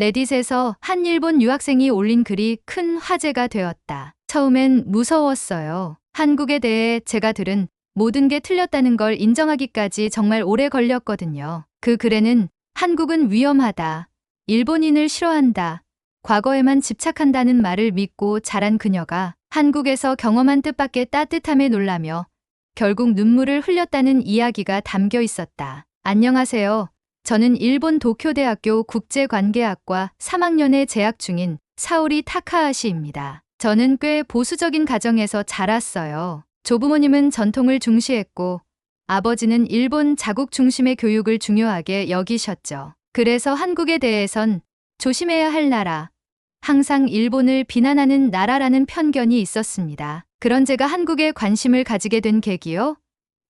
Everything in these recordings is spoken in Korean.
레딧에서 한 일본 유학생이 올린 글이 큰 화제가 되었다. 처음엔 무서웠어요. 한국에 대해 제가 들은 모든 게 틀렸다는 걸 인정하기까지 정말 오래 걸렸거든요. 그 글에는 한국은 위험하다, 일본인을 싫어한다, 과거에만 집착한다는 말을 믿고 자란 그녀가 한국에서 경험한 뜻밖의 따뜻함에 놀라며 결국 눈물을 흘렸다는 이야기가 담겨 있었다. 안녕하세요. 저는 일본 도쿄대학교 국제관계학과 3학년에 재학 중인 사오리 타카하시입니다. 저는 꽤 보수적인 가정에서 자랐어요. 조부모님은 전통을 중시했고 아버지는 일본 자국 중심의 교육을 중요하게 여기셨죠. 그래서 한국에 대해선 조심해야 할 나라, 항상 일본을 비난하는 나라라는 편견이 있었습니다. 그런 제가 한국에 관심을 가지게 된 계기요?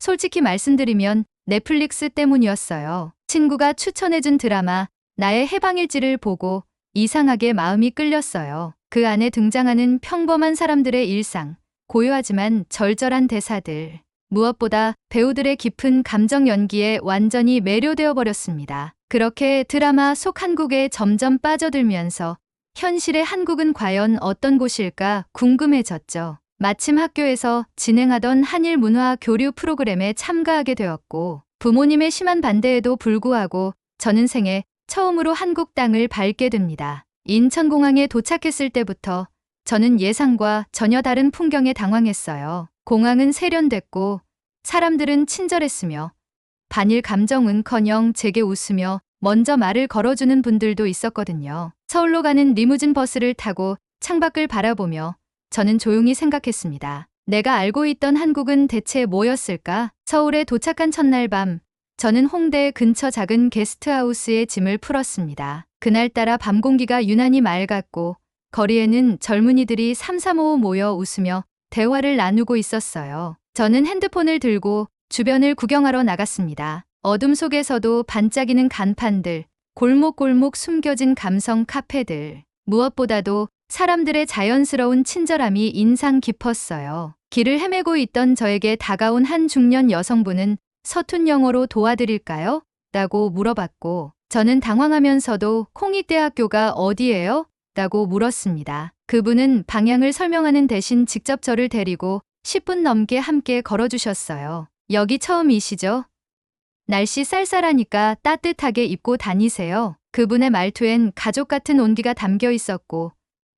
솔직히 말씀드리면 넷플릭스 때문이었어요. 친구가 추천해준 드라마 나의 해방일지를 보고 이상하게 마음이 끌렸어요. 그 안에 등장하는 평범한 사람들의 일상, 고요하지만 절절한 대사들. 무엇보다 배우들의 깊은 감정 연기에 완전히 매료되어 버렸습니다. 그렇게 드라마 속 한국에 점점 빠져들면서 현실의 한국은 과연 어떤 곳일까 궁금해졌죠. 마침 학교에서 진행하던 한일 문화 교류 프로그램에 참가하게 되었고 부모님의 심한 반대에도 불구하고 저는 생애 처음으로 한국 땅을 밟게 됩니다. 인천공항에 도착했을 때부터 저는 예상과 전혀 다른 풍경에 당황했어요. 공항은 세련됐고 사람들은 친절했으며 반일 감정은커녕 제게 웃으며 먼저 말을 걸어주는 분들도 있었거든요. 서울로 가는 리무진 버스를 타고 창밖을 바라보며 저는 조용히 생각했습니다. 내가 알고 있던 한국은 대체 뭐였을까? 서울에 도착한 첫날 밤, 저는 홍대 근처 작은 게스트하우스에 짐을 풀었습니다. 그날따라 밤 공기가 유난히 맑았고 거리에는 젊은이들이 삼삼오오 모여 웃으며 대화를 나누고 있었어요. 저는 핸드폰을 들고 주변을 구경하러 나갔습니다. 어둠 속에서도 반짝이는 간판들, 골목골목 숨겨진 감성 카페들. 무엇보다도 사람들의 자연스러운 친절함이 인상 깊었어요. 길을 헤매고 있던 저에게 다가온 한 중년 여성분은 서툰 영어로 도와드릴까요? 라고 물어봤고 저는 당황하면서도 홍익대학교가 어디예요? 라고 물었습니다. 그분은 방향을 설명하는 대신 직접 저를 데리고 10분 넘게 함께 걸어주셨어요. 여기 처음이시죠? 날씨 쌀쌀하니까 따뜻하게 입고 다니세요. 그분의 말투엔 가족 같은 온기가 담겨 있었고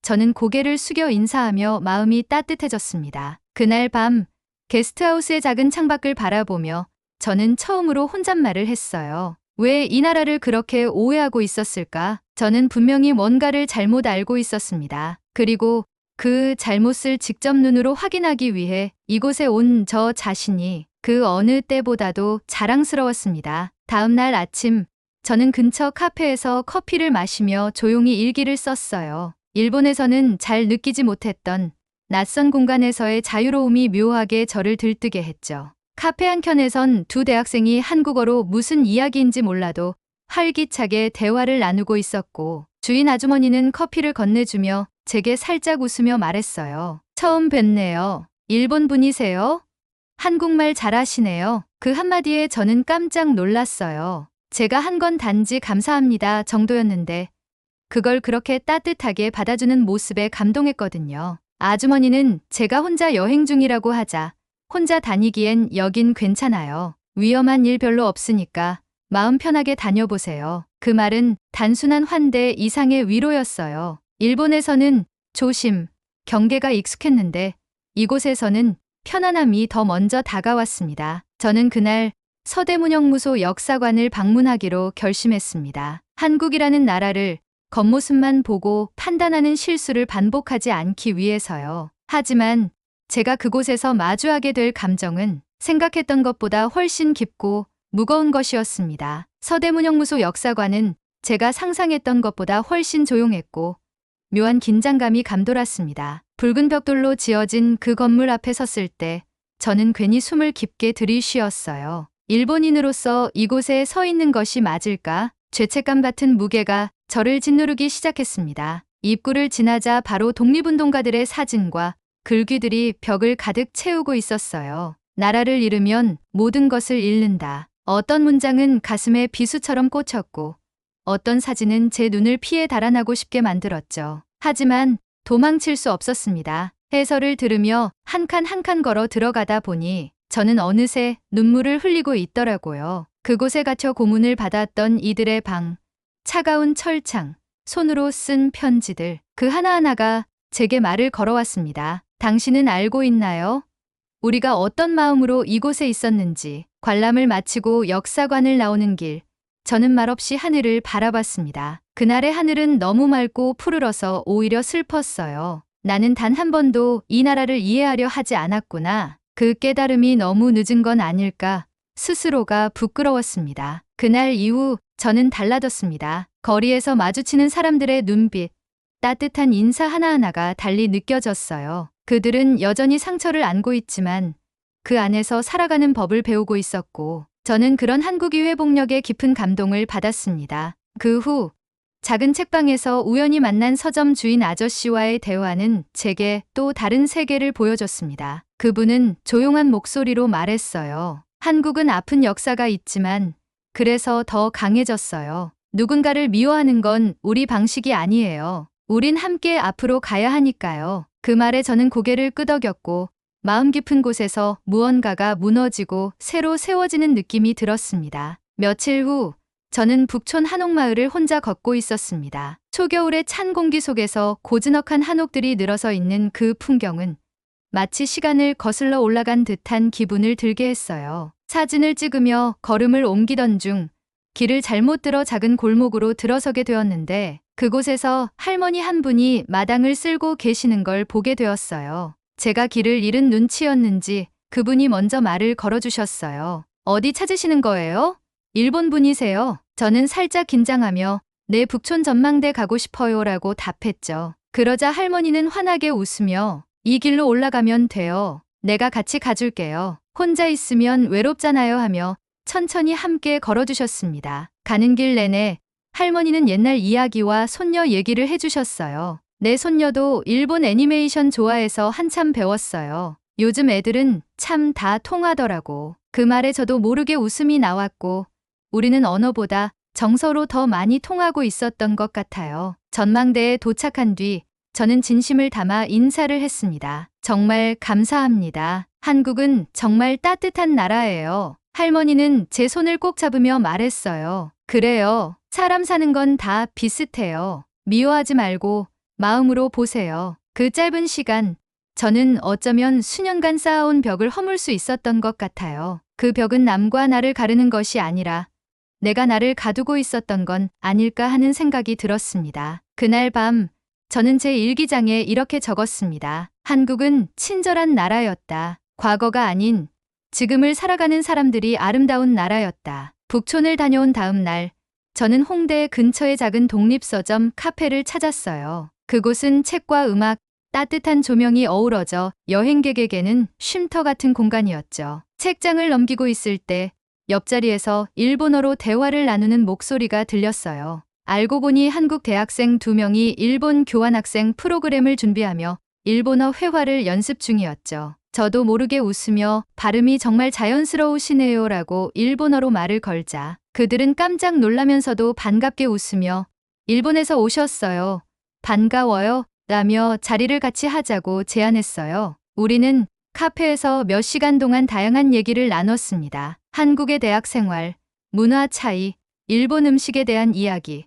저는 고개를 숙여 인사하며 마음이 따뜻해졌습니다. 그날 밤 게스트하우스의 작은 창밖을 바라보며 저는 처음으로 혼잣말을 했어요. 왜 이 나라를 그렇게 오해하고 있었을까? 저는 분명히 뭔가를 잘못 알고 있었습니다. 그리고 그 잘못을 직접 눈으로 확인하기 위해 이곳에 온 저 자신이 그 어느 때보다도 자랑스러웠습니다. 다음 날 아침 저는 근처 카페에서 커피를 마시며 조용히 일기를 썼어요. 일본에서는 잘 느끼지 못했던 낯선 공간에서의 자유로움이 묘하게 저를 들뜨게 했죠. 카페 한켠에선 두 대학생이 한국어로 무슨 이야기인지 몰라도 활기차게 대화를 나누고 있었고 주인 아주머니는 커피를 건네주며 제게 살짝 웃으며 말했어요. 처음 뵙네요. 일본 분이세요? 한국말 잘하시네요. 그 한마디에 저는 깜짝 놀랐어요. 제가 한 건 단지 감사합니다 정도였는데 그걸 그렇게 따뜻하게 받아주는 모습에 감동했거든요. 아주머니는 제가 혼자 여행 중이라고 하자 혼자 다니기엔 여긴 괜찮아요. 위험한 일 별로 없으니까 마음 편하게 다녀보세요. 그 말은 단순한 환대 이상의 위로였어요. 일본에서는 조심, 경계가 익숙했는데 이곳에서는 편안함이 더 먼저 다가왔습니다. 저는 그날 서대문형무소 역사관을 방문하기로 결심했습니다. 한국이라는 나라를 겉모습만 보고 판단하는 실수를 반복하지 않기 위해서요. 하지만 제가 그곳에서 마주하게 될 감정은 생각했던 것보다 훨씬 깊고 무거운 것이었습니다. 서대문형무소 역사관은 제가 상상했던 것보다 훨씬 조용했고 묘한 긴장감이 감돌았습니다. 붉은 벽돌로 지어진 그 건물 앞에 섰을 때 저는 괜히 숨을 깊게 들이쉬었어요. 일본인으로서 이곳에 서 있는 것이 맞을까? 죄책감 같은 무게가 저를 짓누르기 시작했습니다. 입구를 지나자 바로 독립운동가들의 사진과 글귀들이 벽을 가득 채우고 있었어요. 나라를 잃으면 모든 것을 잃는다. 어떤 문장은 가슴에 비수처럼 꽂혔고 어떤 사진은 제 눈을 피해 달아나고 싶게 만들었죠. 하지만 도망칠 수 없었습니다. 해설을 들으며 한 칸 한 칸 걸어 들어가다 보니 저는 어느새 눈물을 흘리고 있더라고요. 그곳에 갇혀 고문을 받았던 이들의 방, 차가운 철창, 손으로 쓴 편지들, 그 하나하나가 제게 말을 걸어왔습니다. 당신은 알고 있나요? 우리가 어떤 마음으로 이곳에 있었는지. 관람을 마치고 역사관을 나오는 길, 저는 말없이 하늘을 바라봤습니다. 그날의 하늘은 너무 맑고 푸르러서 오히려 슬펐어요. 나는 단 한 번도 이 나라를 이해하려 하지 않았구나. 그 깨달음이 너무 늦은 건 아닐까 스스로가 부끄러웠습니다. 그날 이후 저는 달라졌습니다. 거리에서 마주치는 사람들의 눈빛, 따뜻한 인사 하나하나가 달리 느껴졌어요. 그들은 여전히 상처를 안고 있지만 그 안에서 살아가는 법을 배우고 있었고, 저는 그런 한국이 회복력에 깊은 감동을 받았습니다. 그 후 작은 책방에서 우연히 만난 서점 주인 아저씨와의 대화는 제게 또 다른 세계를 보여줬습니다. 그분은 조용한 목소리로 말했어요. 한국은 아픈 역사가 있지만 그래서 더 강해졌어요. 누군가를 미워하는 건 우리 방식이 아니에요. 우린 함께 앞으로 가야 하니까요. 그 말에 저는 고개를 끄덕였고 마음 깊은 곳에서 무언가가 무너지고 새로 세워지는 느낌이 들었습니다. 며칠 후 저는 북촌 한옥마을을 혼자 걷고 있었습니다. 초겨울의 찬 공기 속에서 고즈넉한 한옥들이 늘어서 있는 그 풍경은 마치 시간을 거슬러 올라간 듯한 기분을 들게 했어요. 사진을 찍으며 걸음을 옮기던 중 길을 잘못 들어 작은 골목으로 들어서게 되었는데 그곳에서 할머니 한 분이 마당을 쓸고 계시는 걸 보게 되었어요. 제가 길을 잃은 눈치였는지 그분이 먼저 말을 걸어주셨어요. 어디 찾으시는 거예요? 일본 분이세요? 저는 살짝 긴장하며 네, 북촌 전망대 가고 싶어요 라고 답했죠. 그러자 할머니는 환하게 웃으며 이 길로 올라가면 돼요. 내가 같이 가줄게요. 혼자 있으면 외롭잖아요 하며 천천히 함께 걸어주셨습니다. 가는 길 내내 할머니는 옛날 이야기와 손녀 얘기를 해주셨어요. 내 손녀도 일본 애니메이션 좋아해서 한참 배웠어요. 요즘 애들은 참 다 통하더라고. 그 말에 저도 모르게 웃음이 나왔고 우리는 언어보다 정서로 더 많이 통하고 있었던 것 같아요. 전망대에 도착한 뒤 저는 진심을 담아 인사를 했습니다. 정말 감사합니다. 한국은 정말 따뜻한 나라예요. 할머니는 제 손을 꼭 잡으며 말했어요. 그래요. 사람 사는 건 다 비슷해요. 미워하지 말고 마음으로 보세요. 그 짧은 시간, 저는 어쩌면 수년간 쌓아온 벽을 허물 수 있었던 것 같아요. 그 벽은 남과 나를 가르는 것이 아니라 내가 나를 가두고 있었던 건 아닐까 하는 생각이 들었습니다. 그날 밤, 저는 제 일기장에 이렇게 적었습니다. 한국은 친절한 나라였다. 과거가 아닌 지금을 살아가는 사람들이 아름다운 나라였다. 북촌을 다녀온 다음 날, 저는 홍대 근처의 작은 독립서점 카페를 찾았어요. 그곳은 책과 음악, 따뜻한 조명이 어우러져 여행객에게는 쉼터 같은 공간이었죠. 책장을 넘기고 있을 때 옆자리에서 일본어로 대화를 나누는 목소리가 들렸어요. 알고 보니 한국 대학생 2명이 일본 교환학생 프로그램을 준비하며 일본어 회화를 연습 중이었죠. 저도 모르게 웃으며 발음이 정말 자연스러우시네요 라고 일본어로 말을 걸자 그들은 깜짝 놀라면서도 반갑게 웃으며 일본에서 오셨어요. 반가워요. 라며 자리를 같이 하자고 제안했어요. 우리는 카페에서 몇 시간 동안 다양한 얘기를 나눴습니다. 한국의 대학 생활, 문화 차이, 일본 음식에 대한 이야기,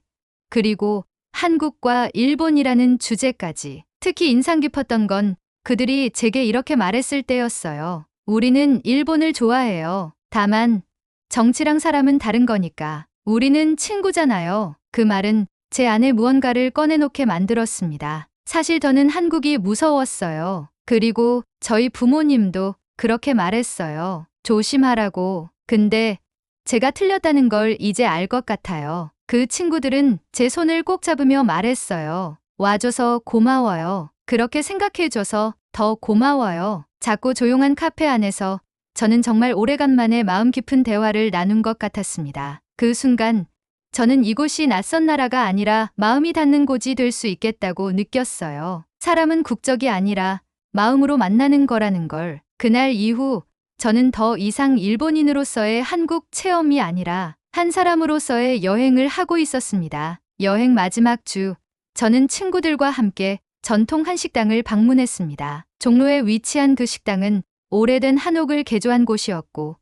그리고 한국과 일본이라는 주제까지. 특히 인상 깊었던 건 그들이 제게 이렇게 말했을 때였어요. 우리는 일본을 좋아해요. 다만 정치랑 사람은 다른 거니까. 우리는 친구잖아요. 그 말은 제 안에 무언가를 꺼내놓게 만들었습니다. 사실 저는 한국이 무서웠어요. 그리고 저희 부모님도 그렇게 말했어요. 조심하라고. 근데 제가 틀렸다는 걸 이제 알 것 같아요. 그 친구들은 제 손을 꼭 잡으며 말했어요. 와줘서 고마워요. 그렇게 생각해줘서 더 고마워요. 작고 조용한 카페 안에서 저는 정말 오래간만에 마음 깊은 대화를 나눈 것 같았습니다. 그 순간 저는 이곳이 낯선 나라가 아니라 마음이 닿는 곳이 될 수 있겠다고 느꼈어요. 사람은 국적이 아니라 마음으로 만나는 거라는 걸. 그날 이후 저는 더 이상 일본인으로서의 한국 체험이 아니라 한 사람으로서의 여행을 하고 있었습니다. 여행 마지막 주, 저는 친구들과 함께 전통 한식당을 방문했습니다. 종로에 위치한 그 식당은 오래된 한옥을 개조한 곳이었고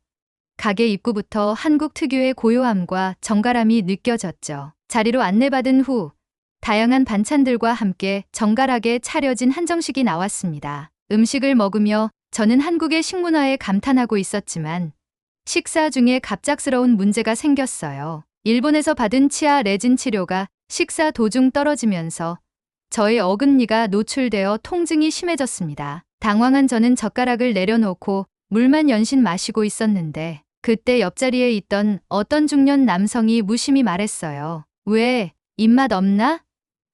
가게 입구부터 한국 특유의 고요함과 정갈함이 느껴졌죠. 자리로 안내받은 후 다양한 반찬들과 함께 정갈하게 차려진 한정식이 나왔습니다. 음식을 먹으며 저는 한국의 식문화에 감탄하고 있었지만 식사 중에 갑작스러운 문제가 생겼어요. 일본에서 받은 치아 레진 치료가 식사 도중 떨어지면서 저의 어금니가 노출되어 통증이 심해졌습니다. 당황한 저는 젓가락을 내려놓고 물만 연신 마시고 있었는데 그때 옆자리에 있던 어떤 중년 남성이 무심히 말했어요. 왜, 입맛 없나?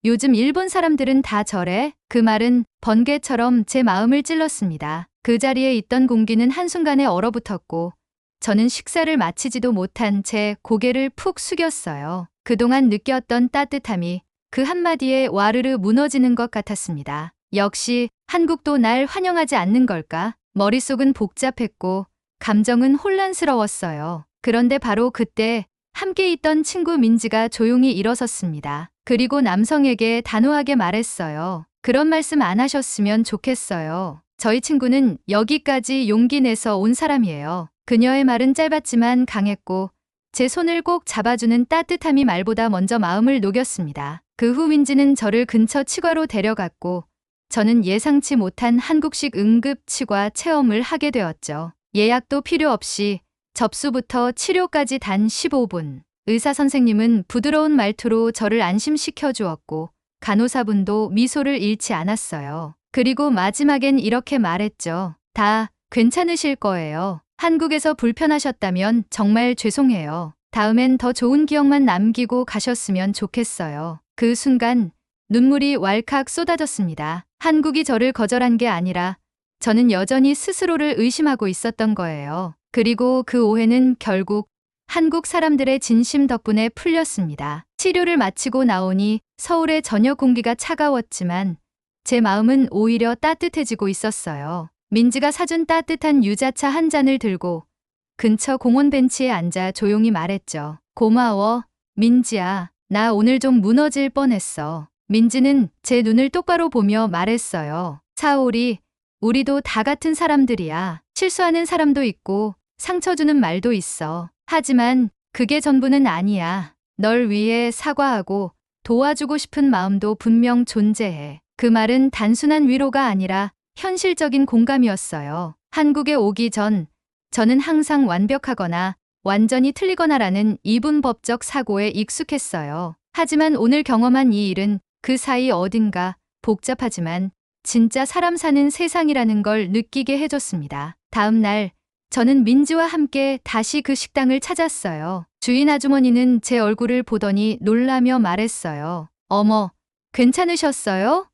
요즘 일본 사람들은 다 저래? 그 말은 번개처럼 제 마음을 찔렀습니다. 그 자리에 있던 공기는 한순간에 얼어붙었고 저는 식사를 마치지도 못한 채 고개를 푹 숙였어요. 그동안 느꼈던 따뜻함이 그 한마디에 와르르 무너지는 것 같았습니다. 역시 한국도 날 환영하지 않는 걸까? 머릿속은 복잡했고 감정은 혼란스러웠어요. 그런데 바로 그때 함께 있던 친구 민지가 조용히 일어섰습니다. 그리고 남성에게 단호하게 말했어요. 그런 말씀 안 하셨으면 좋겠어요. 저희 친구는 여기까지 용기 내서 온 사람이에요. 그녀의 말은 짧았지만 강했고 제 손을 꼭 잡아주는 따뜻함이 말보다 먼저 마음을 녹였습니다. 그 후 민지는 저를 근처 치과로 데려갔고 저는 예상치 못한 한국식 응급치과 체험을 하게 되었죠. 예약도 필요 없이 접수부터 치료까지 단 15분. 의사 선생님은 부드러운 말투로 저를 안심시켜 주었고 간호사분도 미소를 잃지 않았어요. 그리고 마지막엔 이렇게 말했죠. 다 괜찮으실 거예요. 한국에서 불편하셨다면 정말 죄송해요. 다음엔 더 좋은 기억만 남기고 가셨으면 좋겠어요. 그 순간 눈물이 왈칵 쏟아졌습니다. 한국이 저를 거절한 게 아니라 저는 여전히 스스로를 의심하고 있었던 거예요. 그리고 그 오해는 결국 한국 사람들의 진심 덕분에 풀렸습니다. 치료를 마치고 나오니 서울의 저녁 공기가 차가웠지만 제 마음은 오히려 따뜻해지고 있었어요. 민지가 사준 따뜻한 유자차 한 잔을 들고 근처 공원 벤치에 앉아 조용히 말했죠. 고마워, 민지야. 나 오늘 좀 무너질 뻔했어. 민지는 제 눈을 똑바로 보며 말했어요. 사오리, 우리도 다 같은 사람들이야. 실수하는 사람도 있고 상처 주는 말도 있어. 하지만 그게 전부는 아니야. 널 위해 사과하고 도와주고 싶은 마음도 분명 존재해. 그 말은 단순한 위로가 아니라 현실적인 공감이었어요. 한국에 오기 전 저는 항상 완벽하거나 완전히 틀리거나라는 이분법적 사고에 익숙했어요. 하지만 오늘 경험한 이 일은 그 사이 어딘가 복잡하지만 진짜 사람 사는 세상이라는 걸 느끼게 해줬습니다. 다음 날 저는 민지와 함께 다시 그 식당을 찾았어요. 주인 아주머니는 제 얼굴을 보더니 놀라며 말했어요. 어머, 괜찮으셨어요?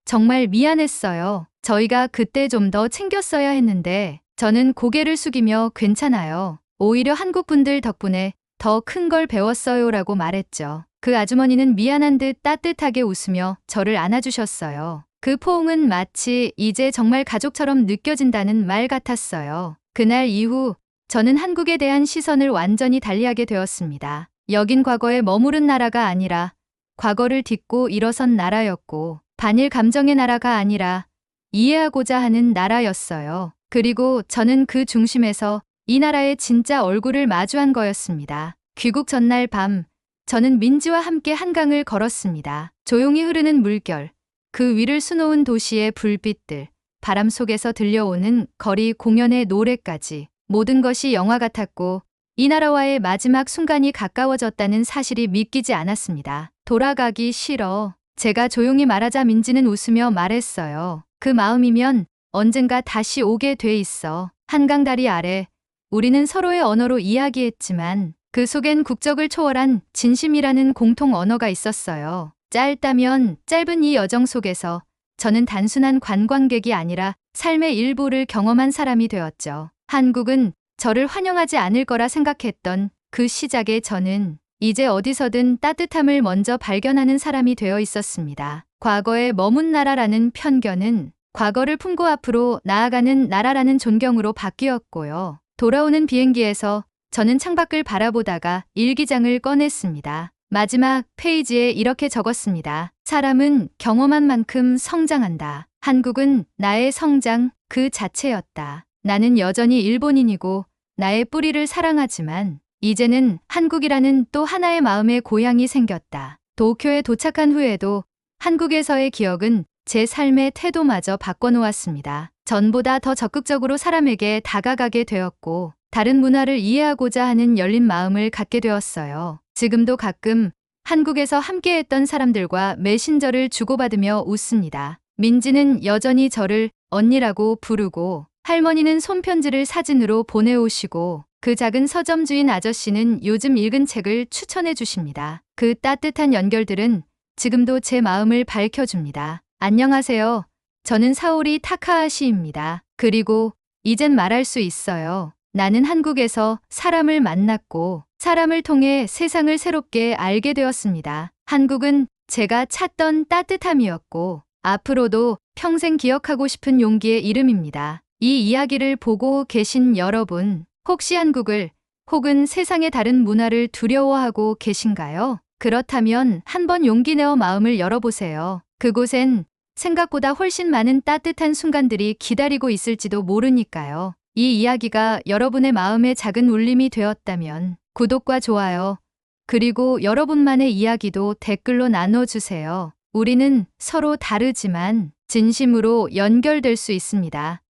정말 미안했어요. 저희가 그때 좀 더 챙겼어야 했는데 저는 고개를 숙이며 괜찮아요. 오히려 한국 분들 덕분에 더 큰 걸 배웠어요라고 말했죠. 그 아주머니는 미안한 듯 따뜻하게 웃으며 저를 안아주셨어요. 그 포옹은 마치 이제 정말 가족처럼 느껴진다는 말 같았어요. 그날 이후 저는 한국에 대한 시선을 완전히 달리하게 되었습니다. 여긴 과거에 머무른 나라가 아니라 과거를 딛고 일어선 나라였고 반일 감정의 나라가 아니라 이해하고자 하는 나라였어요. 그리고 저는 그 중심에서 이 나라의 진짜 얼굴을 마주한 거였습니다. 귀국 전날 밤 저는 민지와 함께 한강을 걸었습니다. 조용히 흐르는 물결, 그 위를 수놓은 도시의 불빛들, 바람 속에서 들려오는 거리 공연의 노래까지 모든 것이 영화 같았고 이 나라와의 마지막 순간이 가까워졌다는 사실이 믿기지 않았습니다. 돌아가기 싫어. 제가 조용히 말하자 민지는 웃으며 말했어요. 그 마음이면 언젠가 다시 오게 돼 있어. 한강 다리 아래 우리는 서로의 언어로 이야기했지만 그 속엔 국적을 초월한 진심이라는 공통 언어가 있었어요. 짧다면 짧은 이 여정 속에서 저는 단순한 관광객이 아니라 삶의 일부를 경험한 사람이 되었죠. 한국은 저를 환영하지 않을 거라 생각했던 그 시작에 저는 이제 어디서든 따뜻함을 먼저 발견하는 사람이 되어 있었습니다. 과거에 머문 나라라는 편견은 과거를 품고 앞으로 나아가는 나라라는 존경으로 바뀌었고요. 돌아오는 비행기에서 저는 창밖을 바라보다가 일기장을 꺼냈습니다. 마지막 페이지에 이렇게 적었습니다. 사람은 경험한 만큼 성장한다. 한국은 나의 성장 그 자체였다. 나는 여전히 일본인이고 나의 뿌리를 사랑하지만 이제는 한국이라는 또 하나의 마음의 고향이 생겼다. 도쿄에 도착한 후에도 한국에서의 기억은 제 삶의 태도마저 바꿔놓았습니다. 전보다 더 적극적으로 사람에게 다가가게 되었고 다른 문화를 이해하고자 하는 열린 마음을 갖게 되었어요. 지금도 가끔 한국에서 함께했던 사람들과 메신저를 주고받으며 웃습니다. 민지는 여전히 저를 언니라고 부르고 할머니는 손편지를 사진으로 보내오시고 그 작은 서점 주인 아저씨는 요즘 읽은 책을 추천해 주십니다. 그 따뜻한 연결들은 지금도 제 마음을 밝혀줍니다. 안녕하세요. 저는 사오리 타카하시입니다. 그리고 이젠 말할 수 있어요. 나는 한국에서 사람을 만났고 사람을 통해 세상을 새롭게 알게 되었습니다. 한국은 제가 찾던 따뜻함이었고 앞으로도 평생 기억하고 싶은 용기의 이름입니다. 이 이야기를 보고 계신 여러분, 혹시 한국을 혹은 세상의 다른 문화를 두려워하고 계신가요? 그렇다면 한번 용기 내어 마음을 열어보세요. 그곳엔 생각보다 훨씬 많은 따뜻한 순간들이 기다리고 있을지도 모르니까요. 이 이야기가 여러분의 마음에 작은 울림이 되었다면 구독과 좋아요, 그리고 여러분만의 이야기도 댓글로 나눠주세요. 우리는 서로 다르지만 진심으로 연결될 수 있습니다.